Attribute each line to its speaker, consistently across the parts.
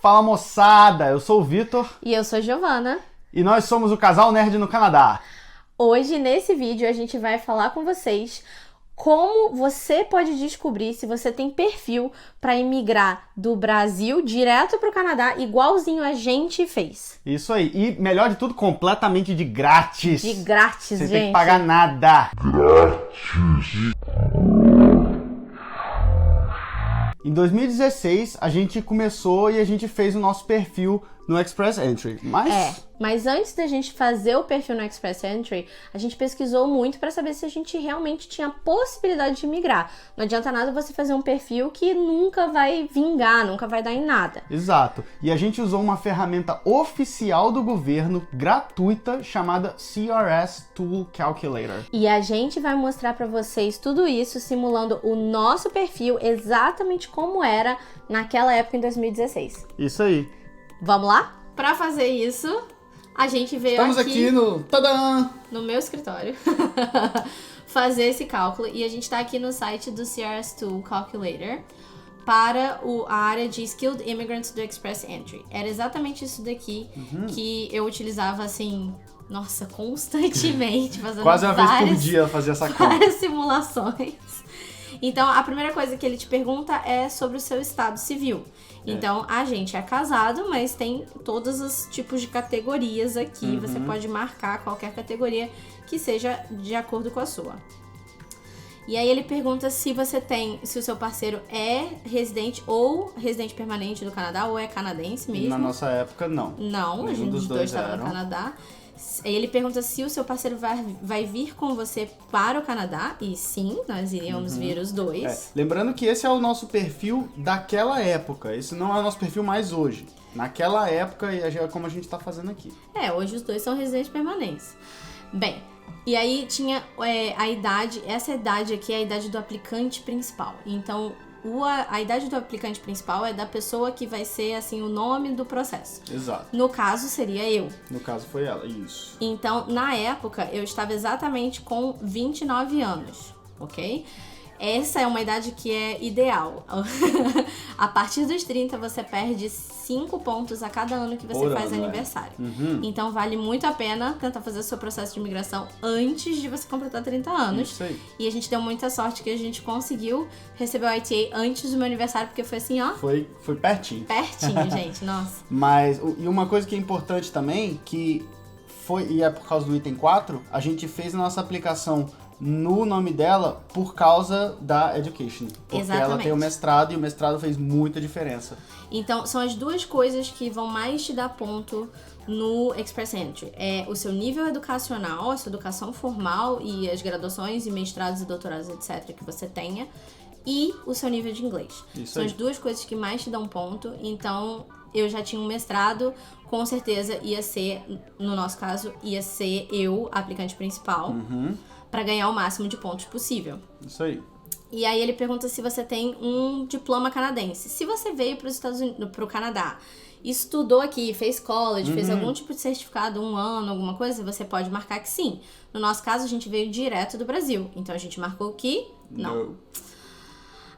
Speaker 1: Fala moçada, eu sou o Vitor.
Speaker 2: E eu sou a Giovana.
Speaker 1: E nós somos o Casal Nerd no Canadá.
Speaker 2: Hoje, nesse vídeo, a gente vai falar com vocês como você pode descobrir se você tem perfil para imigrar do Brasil direto para o Canadá, igualzinho a gente fez.
Speaker 1: Isso aí. E melhor de tudo, completamente de grátis.
Speaker 2: De grátis,
Speaker 1: Você
Speaker 2: gente.
Speaker 1: tem que pagar nada. Grátis. Em 2016, a gente começou e a gente fez o nosso perfil no Express Entry.
Speaker 2: Mas antes da gente fazer o perfil no Express Entry, a gente pesquisou muito para saber se a gente realmente tinha possibilidade de migrar. Não adianta nada você fazer um perfil que nunca vai vingar, nunca vai dar em nada.
Speaker 1: Exato. E a gente usou uma ferramenta oficial do governo, gratuita, chamada CRS Tool Calculator.
Speaker 2: E a gente vai mostrar para vocês tudo isso simulando o nosso perfil exatamente como era naquela época em 2016.
Speaker 1: Isso aí.
Speaker 2: Vamos lá? Para fazer isso, a gente veio
Speaker 1: Estamos aqui no... Tadã!
Speaker 2: No meu escritório fazer esse cálculo, e a gente está aqui no site do CRS Tool Calculator para a área de Skilled Immigrants do Express Entry. Era exatamente isso daqui que eu utilizava assim, nossa, constantemente, fazendo
Speaker 1: quase uma vez por dia fazer essa conta.
Speaker 2: Várias simulações. Então, a primeira coisa que ele te pergunta é sobre o seu estado civil. Então, a gente é casado, mas tem todos os tipos de categorias aqui. Você pode marcar qualquer categoria que seja de acordo com a sua. E aí ele pergunta se o seu parceiro é residente ou residente permanente do Canadá, ou é canadense mesmo.
Speaker 1: Na nossa época, não.
Speaker 2: Não, a gente os dois estavam no Canadá. Ele pergunta se o seu parceiro vai vir com você para o Canadá, e sim, nós iríamos vir os dois.
Speaker 1: Lembrando que esse é o nosso perfil daquela época, esse não é o nosso perfil mais hoje. Naquela época, é como a gente está fazendo aqui.
Speaker 2: Hoje os dois são residentes permanentes. Bem, e aí tinha a idade, essa idade aqui é a idade do aplicante principal. Então, a idade do aplicante principal é da pessoa que vai ser, assim, o nome do processo.
Speaker 1: Exato.
Speaker 2: No caso, seria eu.
Speaker 1: No caso, foi ela, isso.
Speaker 2: Então, na época, eu estava exatamente com 29 anos, ok? Essa é uma idade que é ideal. A partir dos 30, você perde 5 pontos a cada ano que você faz aniversário. Então, vale muito a pena tentar fazer o seu processo de imigração antes de você completar 30 anos.
Speaker 1: Isso aí.
Speaker 2: E a gente deu muita sorte que a gente conseguiu receber o ITA antes do meu aniversário, porque foi assim, ó...
Speaker 1: Foi pertinho.
Speaker 2: Pertinho, gente, nossa.
Speaker 1: Mas, e uma coisa que é importante também, e é por causa do item 4, a gente fez a nossa aplicação no nome dela por causa da education. Porque
Speaker 2: Exatamente.
Speaker 1: Ela tem o mestrado e o mestrado fez muita diferença.
Speaker 2: Então, são as duas coisas que vão mais te dar ponto no Express Entry. É o seu nível educacional, a sua educação formal e as graduações e mestrados e doutorados, etc., que você tenha, e o seu nível de inglês.
Speaker 1: Isso
Speaker 2: são
Speaker 1: aí.
Speaker 2: As duas coisas que mais te dão ponto. Então, eu já tinha um mestrado, com certeza ia ser, no nosso caso, ia ser eu, a aplicante principal, para ganhar o máximo de pontos possível.
Speaker 1: Isso aí.
Speaker 2: E aí ele pergunta se você tem um diploma canadense. Se você veio para os Estados Unidos, para o Canadá, estudou aqui, fez college, fez algum tipo de certificado, 1 ano, alguma coisa, você pode marcar que sim. No nosso caso, a gente veio direto do Brasil. Então a gente marcou que não.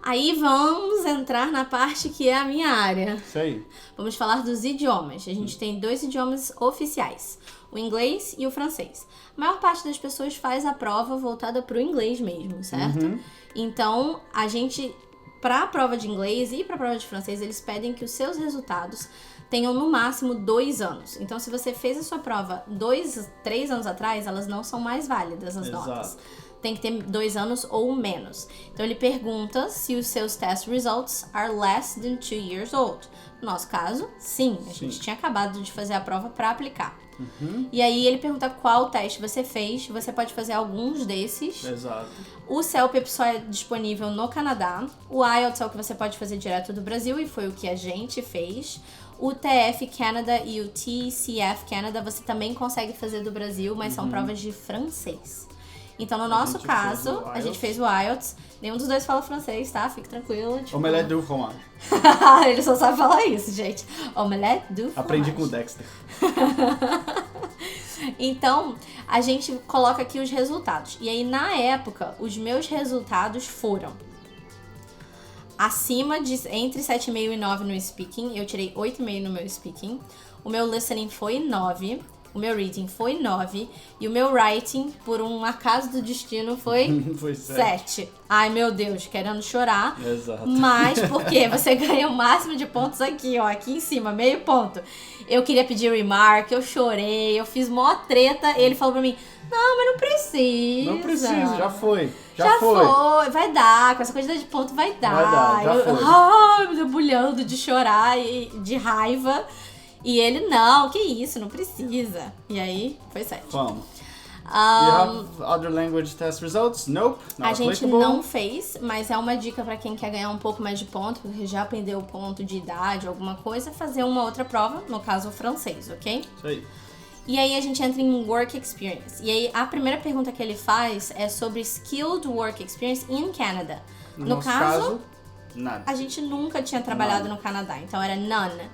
Speaker 2: Aí vamos entrar na parte que é a minha área.
Speaker 1: Isso aí.
Speaker 2: Vamos falar dos idiomas. A gente tem 2 idiomas oficiais, o inglês e o francês. A maior parte das pessoas faz a prova voltada para o inglês mesmo, certo? Então, a gente, para a prova de inglês e para a prova de francês, eles pedem que os seus resultados tenham no máximo 2 anos. Então, se você fez a sua prova 2, 3 anos atrás, elas não são mais válidas, as notas. Tem que ter 2 anos ou menos. Então, ele pergunta se os seus test results are less than 2 years old. No nosso caso, sim. A gente tinha acabado de fazer a prova para aplicar. E aí, ele pergunta qual teste você fez. Você pode fazer alguns desses.
Speaker 1: Exato.
Speaker 2: O CELPIP só é disponível no Canadá. O IELTS é o que você pode fazer direto do Brasil, e foi o que a gente fez. O TF Canada e o TCF Canada você também consegue fazer do Brasil, mas são provas de francês. Então, no nosso caso, a gente fez o IELTS. Nenhum dos dois fala francês, tá? Fique tranquilo. Tipo...
Speaker 1: Omelette du fromage.
Speaker 2: Ele só sabe falar isso, gente. Omelette du fromage.
Speaker 1: Aprendi com o Dexter.
Speaker 2: Então, a gente coloca aqui os resultados. E aí, na época, os meus resultados foram... acima de entre 7,5 e 9 no speaking. Eu tirei 8,5 no meu speaking. O meu listening foi 9. O meu reading foi 9. E o meu writing, por um acaso do destino, foi 7. Ai, meu Deus, querendo chorar.
Speaker 1: Exato.
Speaker 2: Mas porque você ganha o máximo de pontos aqui, ó. Aqui em cima, meio ponto. Eu queria pedir remark, eu chorei, eu fiz mó treta. Ele falou pra mim, não, mas não precisa.
Speaker 1: Não precisa, já foi.
Speaker 2: Já foi, vai dar. Com essa quantidade de ponto vai dar.
Speaker 1: Vai dar, já foi.
Speaker 2: Ai, me debulhando de chorar e de raiva. E ele, não, que isso, não precisa. E aí, foi 7.
Speaker 1: Vamos. You have other language test results? Nope.
Speaker 2: A gente
Speaker 1: applicable.
Speaker 2: não fez, mas é uma dica pra quem quer ganhar um pouco mais de ponto, porque já aprendeu o ponto de idade, alguma coisa, fazer uma outra prova, no caso o francês, ok?
Speaker 1: Isso aí.
Speaker 2: E aí a gente entra em Work Experience. E aí a primeira pergunta que ele faz é sobre Skilled Work Experience in Canada.
Speaker 1: No
Speaker 2: No
Speaker 1: nosso
Speaker 2: caso,
Speaker 1: nada.
Speaker 2: a gente nunca tinha trabalhado no Canadá, então era none,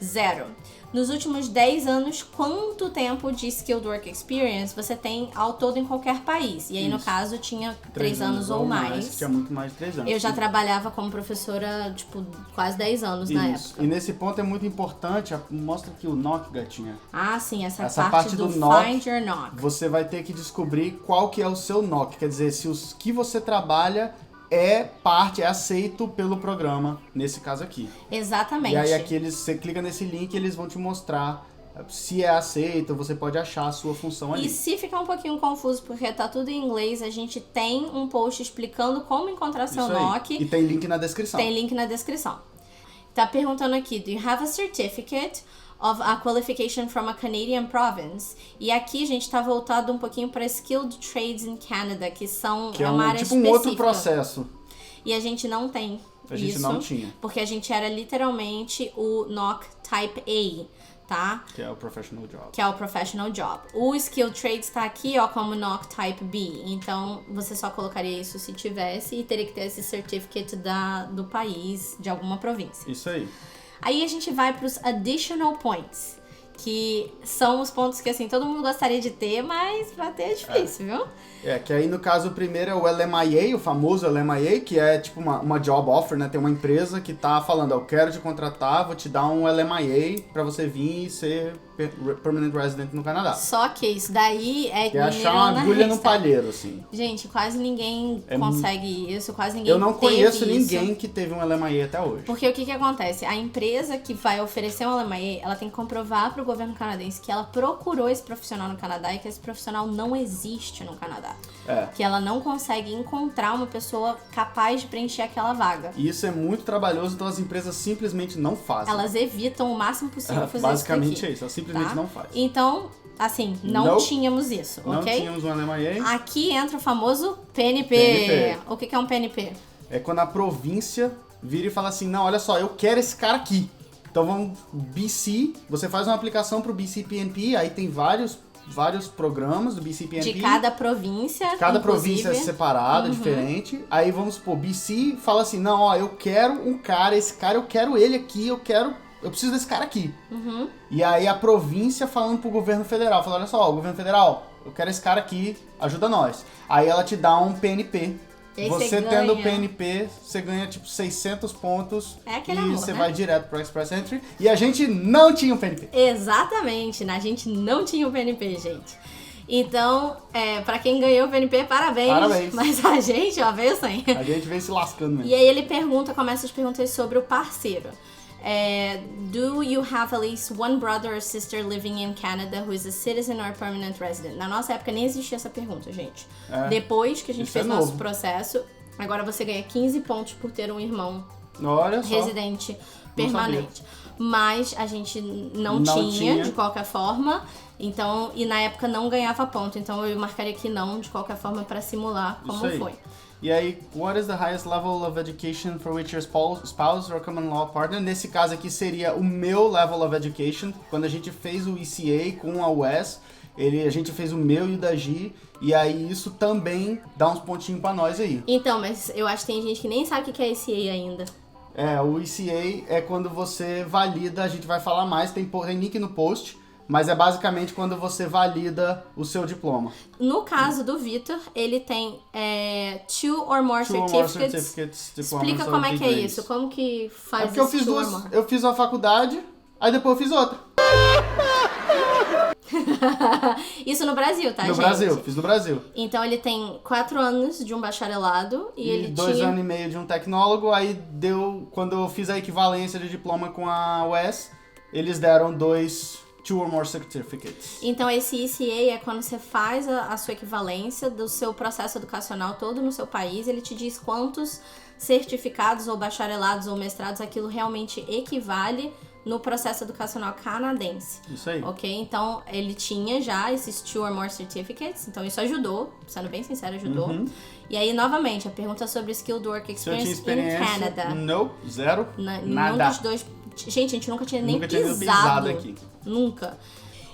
Speaker 2: 0. Nos últimos 10 anos, quanto tempo de Skilled Work Experience você tem ao todo em qualquer país? E aí, no
Speaker 1: Isso.
Speaker 2: caso, tinha 3 anos ou mais.
Speaker 1: Tinha muito mais de 3 anos.
Speaker 2: Eu já trabalhava como professora, tipo, quase 10 anos na época.
Speaker 1: E nesse ponto é muito importante, mostra aqui o NOC, gatinha.
Speaker 2: Ah, sim, essa
Speaker 1: parte
Speaker 2: do
Speaker 1: NOC,
Speaker 2: Find Your Knock.
Speaker 1: Você vai ter que descobrir qual que é o seu NOC, quer dizer, se os que você trabalha é aceito pelo programa, nesse caso aqui.
Speaker 2: Exatamente.
Speaker 1: E aí aqui você clica nesse link e eles vão te mostrar se é aceito, você pode achar a sua função ali.
Speaker 2: E se ficar um pouquinho confuso porque tá tudo em inglês, a gente tem um post explicando como encontrar seu
Speaker 1: Isso aí.
Speaker 2: NOC.
Speaker 1: E tem link na descrição.
Speaker 2: Tem link na descrição. Tá perguntando aqui, do you have a certificate of a qualification from a Canadian province? E aqui a gente tá voltado um pouquinho para Skilled Trades in Canada, que são
Speaker 1: Que é
Speaker 2: uma área
Speaker 1: tipo
Speaker 2: específica.
Speaker 1: um outro processo.
Speaker 2: E a gente não tem
Speaker 1: A gente
Speaker 2: isso,
Speaker 1: não tinha.
Speaker 2: porque a gente era literalmente o NOC Type A, tá?
Speaker 1: Que é o Professional Job.
Speaker 2: Que é o Professional Job. O Skilled Trades tá aqui, ó, como NOC Type B. Então, você só colocaria isso se tivesse e teria que ter esse certificate do país, de alguma província.
Speaker 1: Isso aí.
Speaker 2: Aí a gente vai pros Additional Points, que são os pontos que, assim, todo mundo gostaria de ter, mas pra ter é difícil, viu?
Speaker 1: Que aí no caso o primeiro é o LMIA, o famoso LMIA, que é tipo uma job offer, né? Tem uma empresa que tá falando, eu quero te contratar, vou te dar um LMIA pra você vir e ser permanent resident no Canadá.
Speaker 2: Só que isso daí é
Speaker 1: Que é achar uma
Speaker 2: na
Speaker 1: agulha no
Speaker 2: resta.
Speaker 1: palheiro, assim.
Speaker 2: Gente, quase ninguém consegue isso, quase ninguém
Speaker 1: Eu não
Speaker 2: teve
Speaker 1: conheço
Speaker 2: isso.
Speaker 1: ninguém que teve um LMIA até hoje.
Speaker 2: Porque o que acontece? A empresa que vai oferecer um LMIA, ela tem que comprovar para o governo canadense que ela procurou esse profissional no Canadá e que esse profissional não existe no Canadá. Que ela não consegue encontrar uma pessoa capaz de preencher aquela vaga.
Speaker 1: E isso é muito trabalhoso, então as empresas simplesmente não fazem.
Speaker 2: Elas evitam o máximo possível fazer
Speaker 1: Basicamente
Speaker 2: isso daqui,
Speaker 1: é isso, elas simplesmente
Speaker 2: tá?
Speaker 1: não fazem.
Speaker 2: Então, assim, não tínhamos isso,
Speaker 1: Não
Speaker 2: ok?
Speaker 1: tínhamos um LMIA.
Speaker 2: Aqui entra o famoso PNP.
Speaker 1: PNP.
Speaker 2: O que é um PNP?
Speaker 1: É quando a província vira e fala assim, não, olha só, eu quero esse cara aqui. Então vamos, BC, você faz uma aplicação pro BC PNP, aí tem vários programas do BC PNP.
Speaker 2: De cada província,
Speaker 1: Cada
Speaker 2: inclusive.
Speaker 1: província é separada, diferente. Aí vamos supor, BC fala assim, não, ó, eu quero um cara, esse cara, eu quero ele aqui, eu preciso desse cara aqui. E aí a província falando pro governo federal, falando, olha só, governo federal, eu quero esse cara aqui, ajuda nós. Aí ela te dá um PNP.
Speaker 2: E aí
Speaker 1: Você
Speaker 2: ganha.
Speaker 1: tendo o PNP, você ganha tipo 600 pontos
Speaker 2: É aquele
Speaker 1: e
Speaker 2: amor,
Speaker 1: você
Speaker 2: né?
Speaker 1: vai direto pro Express Entry. E a gente não tinha um PNP.
Speaker 2: Exatamente, né? A gente não tinha o PNP, gente. Então, pra quem ganhou o PNP, parabéns.
Speaker 1: Parabéns.
Speaker 2: Mas a gente, ó, veio sem.
Speaker 1: A gente vem se lascando mesmo.
Speaker 2: E aí ele começa as perguntas sobre o parceiro. Do you have at least one brother or sister living in Canada who is a citizen or permanent resident? Na nossa época nem existia essa pergunta, gente. Depois que a gente
Speaker 1: Isso
Speaker 2: fez
Speaker 1: é
Speaker 2: nosso
Speaker 1: novo.
Speaker 2: processo, agora você ganha 15 pontos por ter um irmão
Speaker 1: Olha só.
Speaker 2: residente permanente. Mas a gente não
Speaker 1: Não
Speaker 2: tinha,
Speaker 1: tinha.
Speaker 2: de qualquer forma. Então, e na época não ganhava ponto. Então eu marcaria que não, de qualquer forma, pra simular como
Speaker 1: Isso aí.
Speaker 2: foi.
Speaker 1: E aí, what is the highest level of education for which your spouse or common law partner? Nesse caso aqui seria o meu level of education. Quando a gente fez o ECA com a UES, a gente fez o meu e o da Gi. E aí isso também dá uns pontinhos pra nós aí.
Speaker 2: Então, mas eu acho que tem gente que nem sabe o que é ECA ainda.
Speaker 1: O ECA é quando você valida, a gente vai falar mais, tem link no post. mas é basicamente quando você valida o seu diploma.
Speaker 2: No caso do Vitor, ele tem 2 or more certificates. Explica como é que é isso, como que faz
Speaker 1: porque eu fiz uma faculdade, aí depois eu fiz outra.
Speaker 2: Isso no Brasil, tá,
Speaker 1: no
Speaker 2: gente?
Speaker 1: Brasil, fiz no Brasil.
Speaker 2: Então ele tem 4 anos de um bacharelado e ele
Speaker 1: 2 anos e meio de um tecnólogo, aí quando eu fiz a equivalência de diploma com a UES, eles deram 2 or more certificates.
Speaker 2: Então esse ECA é quando você faz a sua equivalência do seu processo educacional todo no seu país, ele te diz quantos certificados ou bacharelados ou mestrados aquilo realmente equivale no processo educacional canadense.
Speaker 1: Isso aí.
Speaker 2: Ok? Então, ele tinha já esses 2 or more certificates, então isso ajudou, sendo bem sincero, ajudou. E aí, novamente, a pergunta sobre Skilled Work Experience in Canada.
Speaker 1: Não, zero, nada.
Speaker 2: Nenhum dos dois... Gente, a gente nunca tinha nem pisado
Speaker 1: aqui.
Speaker 2: Nunca.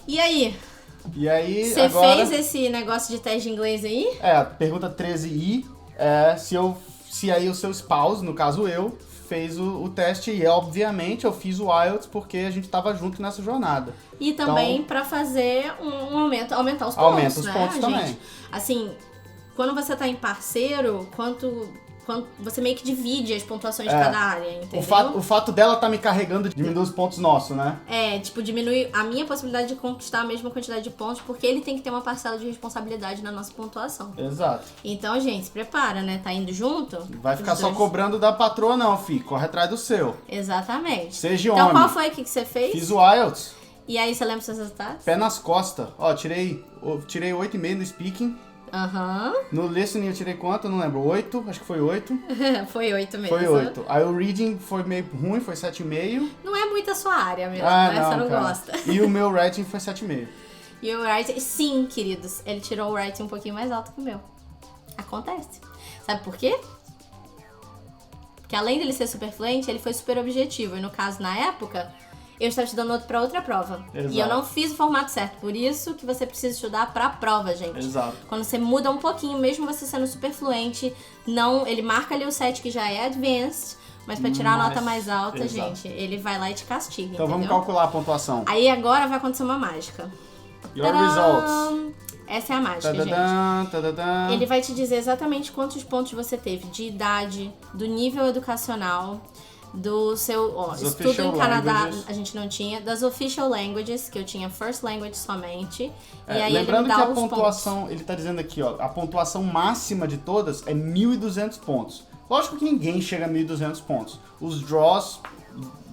Speaker 2: E aí?
Speaker 1: Você
Speaker 2: agora... fez esse negócio de teste de inglês aí?
Speaker 1: A pergunta 13i é se aí o seu spouse, no caso eu, fez o teste e, obviamente, eu fiz o IELTS porque a gente tava junto nessa jornada.
Speaker 2: E também para fazer aumentar os pontos,
Speaker 1: aumenta os pontos também.
Speaker 2: Gente? Assim, quando você tá em parceiro, quanto você meio que divide as pontuações de cada área, entendeu?
Speaker 1: O fato dela tá me carregando diminui os pontos nossos, né?
Speaker 2: Diminui a minha possibilidade de conquistar a mesma quantidade de pontos, porque ele tem que ter uma parcela de responsabilidade na nossa pontuação.
Speaker 1: Exato.
Speaker 2: Então, gente, se prepara, né? Tá indo junto?
Speaker 1: Vai ficar só cobrando da patroa não, fi. Corre atrás do seu.
Speaker 2: Exatamente.
Speaker 1: Seja
Speaker 2: homem.
Speaker 1: Então,
Speaker 2: qual foi que você fez?
Speaker 1: Fiz o IELTS.
Speaker 2: E aí, você lembra os seus resultados?
Speaker 1: Pé nas costas. Ó, tirei 8,5 no speaking. No listening eu tirei quanto? Eu não lembro. 8? Acho que foi 8.
Speaker 2: Foi 8 mesmo.
Speaker 1: Foi 8. Aí o reading foi meio ruim, foi 7,5.
Speaker 2: Não é muito a sua área mesmo, né? Você não gosta.
Speaker 1: E o meu writing foi 7,5.
Speaker 2: E o writing, sim, queridos, ele tirou o writing um pouquinho mais alto que o meu. Acontece. Sabe por quê? Porque além dele ser super fluente, ele foi super objetivo. E no caso, na época, eu estava estudando outro para outra prova.
Speaker 1: Exato.
Speaker 2: E eu não fiz o formato certo. Por isso que você precisa estudar para a prova, gente.
Speaker 1: Exato.
Speaker 2: Quando você muda um pouquinho, mesmo você sendo super fluente, ele marca ali o 7 que já é advanced, mas para tirar a nota mais alta, gente, ele vai lá e te castiga,
Speaker 1: então
Speaker 2: entendeu?
Speaker 1: Vamos calcular a pontuação.
Speaker 2: Aí agora vai acontecer uma mágica.
Speaker 1: Your results.
Speaker 2: Essa é a mágica, gente. Ele vai te dizer exatamente quantos pontos você teve de idade, do nível educacional, do seu estudo em Canadá, a gente não tinha, das official languages, que eu tinha first language somente, e aí
Speaker 1: lembrando
Speaker 2: ele me dá
Speaker 1: que a pontuação,
Speaker 2: pontos.
Speaker 1: ele tá dizendo aqui, ó, a pontuação máxima de todas é 1.200 pontos. Lógico que ninguém chega a 1.200 pontos. Os draws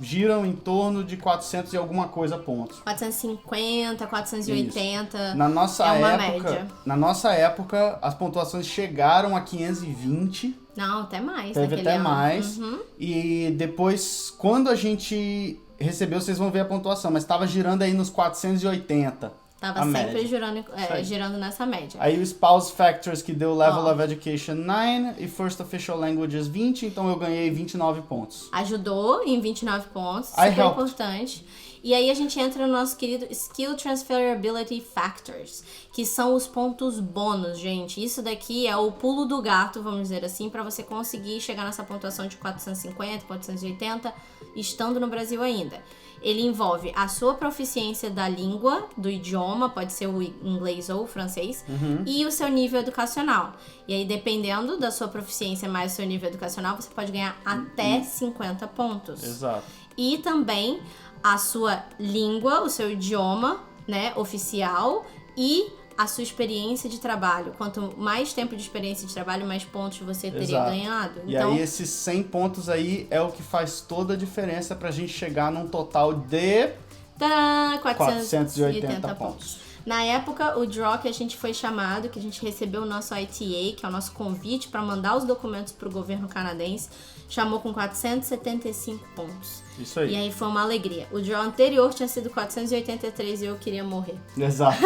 Speaker 1: giram em torno de 400 e alguma coisa pontos.
Speaker 2: 450, 480,
Speaker 1: isso. Na nossa
Speaker 2: uma
Speaker 1: época,
Speaker 2: média.
Speaker 1: Na nossa época, as pontuações chegaram a 520.
Speaker 2: Não, até mais.
Speaker 1: Teve até
Speaker 2: ano.
Speaker 1: mais. E depois, quando a gente recebeu, vocês vão ver a pontuação, mas estava girando aí nos 480.
Speaker 2: Tava sempre girando nessa média.
Speaker 1: Aí o Spouse Factors, que deu Level of Education 9 e First Official Languages 20, então eu ganhei 29 pontos.
Speaker 2: Ajudou em 29 pontos, super importante. E aí a gente entra no nosso querido Skill Transferability Factors, que são os pontos bônus, gente. Isso daqui é o pulo do gato, vamos dizer assim, para você conseguir chegar nessa pontuação de 450, 480, estando no Brasil ainda. Ele envolve a sua proficiência da língua, do idioma, pode ser o inglês ou o francês, e o seu nível educacional. E aí, dependendo da sua proficiência mais o seu nível educacional, você pode ganhar até 50 pontos.
Speaker 1: Exato.
Speaker 2: E também a sua língua, o seu idioma, né, oficial, e a sua experiência de trabalho. Quanto mais tempo de experiência de trabalho, mais pontos você teria ganhado.
Speaker 1: E aí esses 100 pontos aí é o que faz toda a diferença pra gente chegar num total de 480 pontos.
Speaker 2: Na época, o draw que a gente foi chamado, que a gente recebeu o nosso ITA, que é o nosso convite para mandar os documentos para o governo canadense, chamou com 475 pontos.
Speaker 1: Isso aí.
Speaker 2: E aí foi uma alegria. O draw anterior tinha sido 483 e eu queria morrer.
Speaker 1: Exato.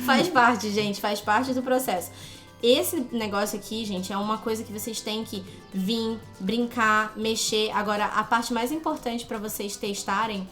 Speaker 2: Faz parte, gente, faz parte do processo. Esse negócio aqui, gente, é uma coisa que vocês têm que vir, brincar, mexer. Agora, a parte mais importante para vocês testarem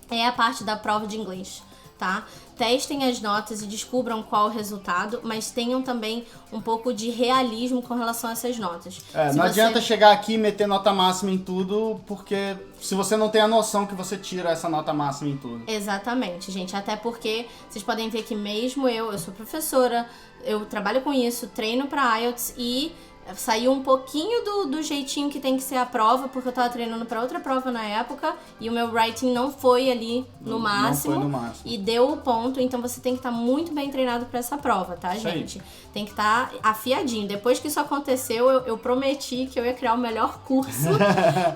Speaker 2: é a parte da prova de inglês. tá? Testem as notas e descubram qual o resultado, mas tenham também um pouco de realismo com relação a essas notas.
Speaker 1: Não adianta chegar aqui e meter nota máxima em tudo, porque se você não tem a noção que você tira essa nota máxima em tudo.
Speaker 2: Exatamente, gente. Até porque vocês podem ver que mesmo eu sou professora, eu trabalho com isso, treino para IELTS e saiu um pouquinho do jeitinho que tem que ser a prova, porque eu tava treinando para outra prova na época e o meu writing não foi ali no máximo.
Speaker 1: Não foi no máximo.
Speaker 2: E deu o ponto, então você tem que estar muito bem treinado para essa prova, tá,
Speaker 1: Isso
Speaker 2: gente?
Speaker 1: aí.
Speaker 2: Tem que estar afiadinho. Depois que isso aconteceu, eu prometi que eu ia criar o melhor curso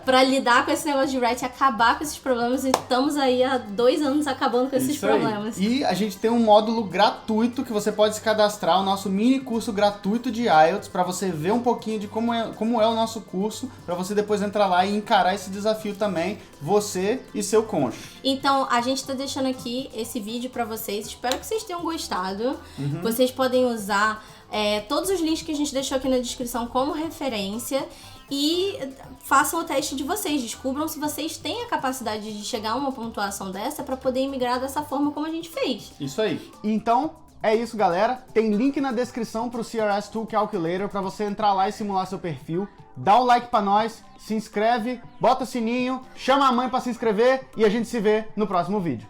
Speaker 2: para lidar com esse negócio de writing, acabar com esses problemas, e estamos aí há 2 anos acabando com esses
Speaker 1: Isso aí.
Speaker 2: problemas.
Speaker 1: E a gente tem um módulo gratuito que você pode se cadastrar, o nosso mini curso gratuito de IELTS, para você ver um pouquinho de como é o nosso curso, para você depois entrar lá e encarar esse desafio também, você e seu cônjuge.
Speaker 2: Então, a gente tá deixando aqui esse vídeo para vocês, espero que vocês tenham gostado. Vocês podem usar todos os links que a gente deixou aqui na descrição como referência e façam o teste de vocês, descubram se vocês têm a capacidade de chegar a uma pontuação dessa para poder imigrar dessa forma como a gente fez.
Speaker 1: Isso aí. Então, é isso, galera. Tem link na descrição pro CRS Tool Calculator para você entrar lá e simular seu perfil. Dá o like para nós, se inscreve, bota o sininho, chama a mãe para se inscrever e a gente se vê no próximo vídeo.